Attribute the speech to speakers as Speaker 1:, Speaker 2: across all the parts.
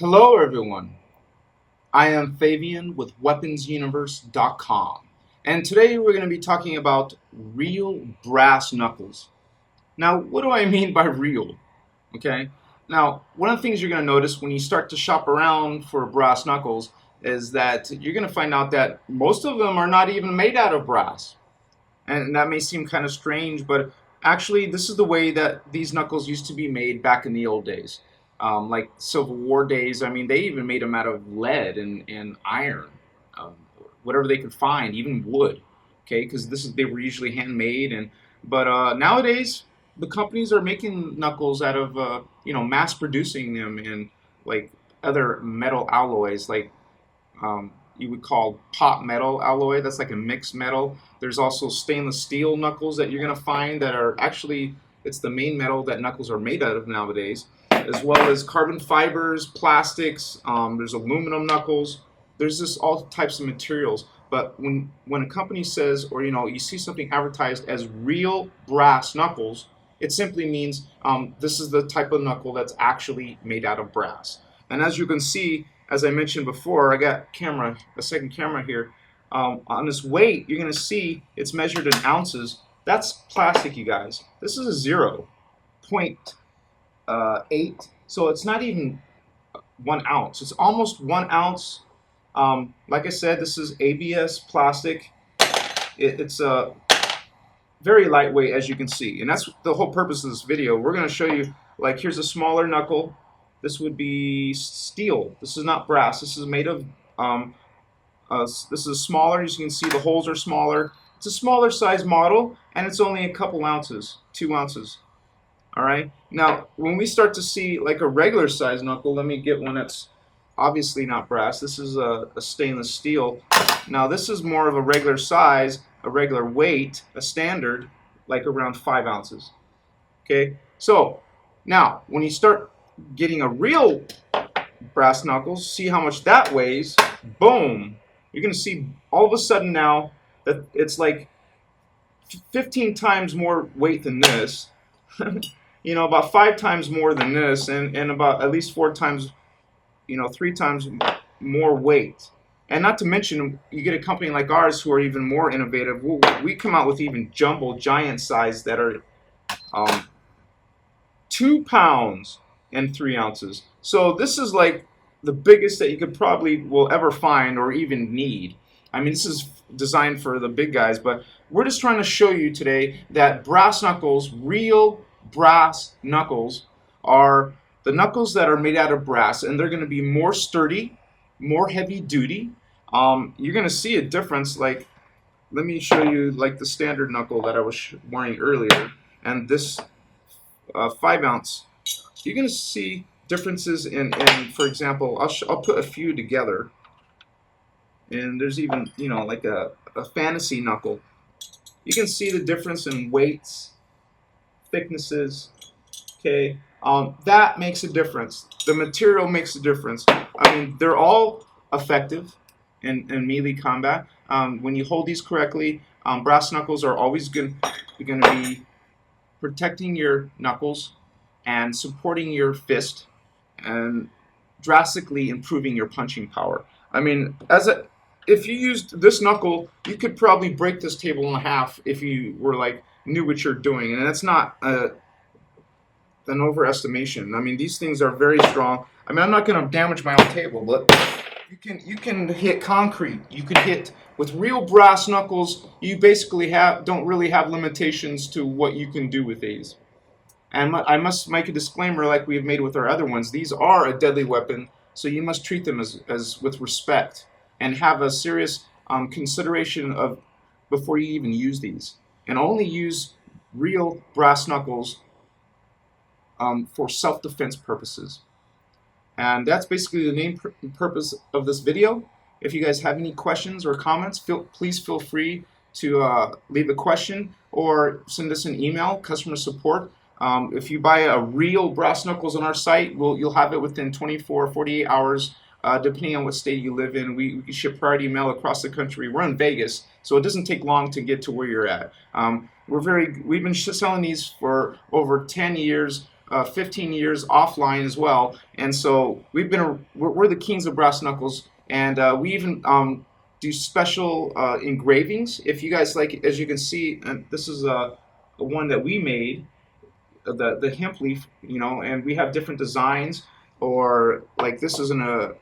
Speaker 1: Hello, everyone. I am Fabian with WeaponsUniverse.com, and today we're going to be talking about real brass knuckles. Now, what do I mean by real? Okay. Now, one of the things you're going to notice when you start to shop around for brass knuckles is that you're going to find out that most of them are not even made out of brass. And that may seem kind of strange, but actually, this is the way that these knuckles used to be made back in the old days. Like Civil War days, I mean, they even made them out of lead and iron, um, whatever they could find, even wood. Okay, because they were usually handmade, but nowadays the companies are making knuckles out of mass producing them in like other metal alloys like you would call pot metal alloy. That's like a mixed metal. There's also stainless steel knuckles that you're going to find that are actually, it's the main metal that knuckles are made out of nowadays, as well as carbon fibers, plastics. There's aluminum knuckles. There's just all types of materials. But when a company says, or you see something advertised as real brass knuckles, it simply means this is the type of knuckle that's actually made out of brass. And as you can see, as I mentioned before, I got a second camera here. On this weight, you're going to see it's measured in ounces. That's plastic, you guys. This is a 0.8, so it's not even 1 ounce. It's almost 1 ounce. Like I said, this is ABS plastic. It's a very lightweight, as you can see, and that's the whole purpose of this video. We're going to show you, like, here's a smaller knuckle. This would be steel. This is not brass. This is made of this is smaller. As you can see, the holes are smaller. It's a smaller size model, and it's only a couple ounces, 2 ounces. All right. Now, when we start to see like a regular size knuckle, let me get one that's obviously not brass. This is a stainless steel. Now, this is more of a regular size, a regular weight, a standard, like around 5 ounces. Okay. So now, when you start getting a real brass knuckles, see how much that weighs. Boom. You're going to see all of a sudden now that it's like 15 times more weight than this. About 5 times more than this, and about at least 4 times, 3 times more weight. And not to mention, you get a company like ours who are even more innovative. We come out with even jumbo giant size that are 2 pounds and 3 ounces. So this is like the biggest that you could probably will ever find or even need. I mean, this is designed for the big guys, but we're just trying to show you today that brass knuckles, real brass knuckles, are the knuckles that are made out of brass, and they're going to be more sturdy, more heavy duty. You're going to see a difference. Like, let me show you like the standard knuckle that I was wearing earlier, and this 5 ounce. You're going to see differences in for example, I'll put a few together. And there's even, like a fantasy knuckle. You can see the difference in weights, thicknesses. Okay, that makes a difference. The material makes a difference. I mean, they're all effective in melee combat. When you hold these correctly, brass knuckles are always going to be protecting your knuckles and supporting your fist and drastically improving your punching power. I mean, if you used this knuckle, you could probably break this table in half if you were like knew what you're doing, and that's not an overestimation. I mean, these things are very strong. I mean, I'm not going to damage my own table, but you can hit concrete. You could hit with real brass knuckles. You basically don't really have limitations to what you can do with these. And I must make a disclaimer, like we have made with our other ones. These are a deadly weapon, so you must treat them as with respect and have a serious consideration of before you even use these. And only use real brass knuckles for self-defense purposes. And that's basically the main purpose of this video. If you guys have any questions or comments, please feel free to leave a question or send us an email, customer support. If you buy a real brass knuckles on our site, you'll have it within 24, 48 hours, depending on what state you live in. We ship priority mail across the country. We're in Vegas, so it doesn't take long to get to where you're at. We've been selling these for over 10 years. 15 years offline as well, and so we're the kings of brass knuckles, and we even do special engravings. If you guys like, as you can see, and this is a one that we made, the hemp leaf, and we have different designs, or like this is a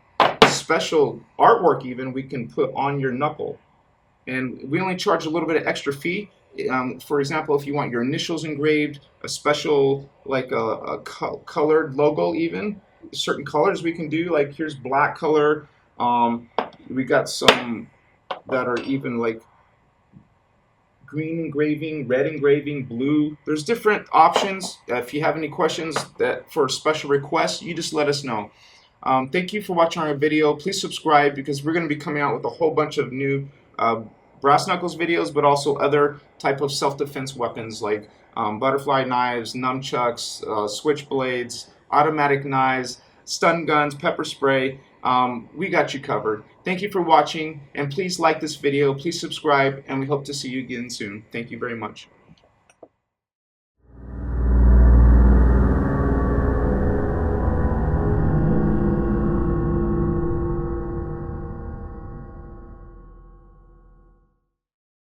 Speaker 1: special artwork even we can put on your knuckle, and we only charge a little bit of extra fee. For example, if you want your initials engraved, a special like colored logo, even certain colors we can do. Like here's black color. We got some that are even like green engraving, red engraving, blue. There's different options. If you have any questions that for special requests, you just let us know. Thank you for watching our video. Please subscribe because we're going to be coming out with a whole bunch of new brass knuckles videos, but also other type of self-defense weapons like butterfly knives, nunchucks, switchblades, automatic knives, stun guns, pepper spray. We got you covered. Thank you for watching, and please like this video, please subscribe, and we hope to see you again soon. Thank you very much.